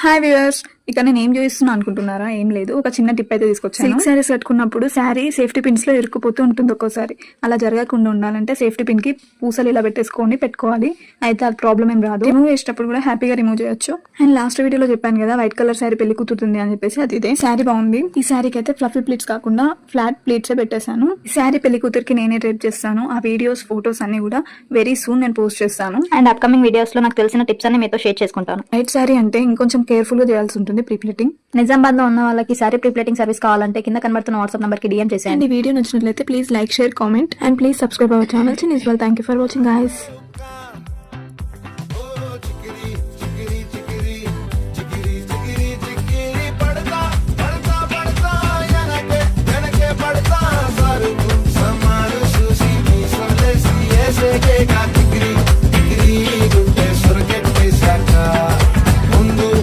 Hi viewers, ఇక నేను ఏం చూపిస్తున్నా అనుకుంటున్నారా? ఏం లేదు, ఒక చిన్న టిప్ అయితే తీసుకొచ్చాను. సిల్క్ శారీస్ కట్టుకున్నప్పుడు శారీ సేఫ్టీ పిన్స్ లో ఇరుక్కుపోతూ ఉంటుంది ఒక్కోసారి. అలా జరగకుండా ఉండాలంటే సేఫ్టీ పిన్ కి పూసలు ఇలా పెట్టుకోవాలి. అయితే అది ప్రాబ్లం ఏం రాదు. రిమూవ్ చేసేటప్పుడు కూడా హ్యాపీగా రిమూవ్ చేయొచ్చు. అండ్ లాస్ట్ వీడియోలో చెప్పాను కదా, వైట్ కలర్ శారీ పెళ్లి కూతురుతుంది అని చెప్పేసి, అది ఇదే శారీ. బాగుంది. ఈ శారీకి అయితే ఫ్లఫీ ప్లీట్స్ కాకుండా ఫ్లాట్ ప్లీట్స్ పెట్టేశాను. ఈ శారీ పెళ్లి కూతురికి నేనే డ్రేప్ చేస్తాను. ఆ వీడియోస్, ఫోటోస్ అన్ని కూడా వెరీ సూన్ నేను పోస్ట్ చేస్తాను. అండ్ అప్కమింగ్ వీడియోస్ లో నాకు తెలిసిన టిప్స్ అన్ని మీతో షేర్ చేసుకుంటాను. వైట్ శారీ అంటే ఇంకొంచెం కేర్ఫుల్ గా చేయాల్సి ఉంటుంది. ప్రీప్లేటింగ్. నిజామాబాద్ లో ఉన్న వాళ్ళకి సారీ ప్రీప్లేటింగ్ సర్వీస్ కావాలంటే కింద కనబడుతున్న వాట్సాప్ నంబర్ కి DM చేసేయండి. ఈ వీడియో నచ్చినట్లయితే please like, share, comment and please subscribe our channel. Thank you for watching guys.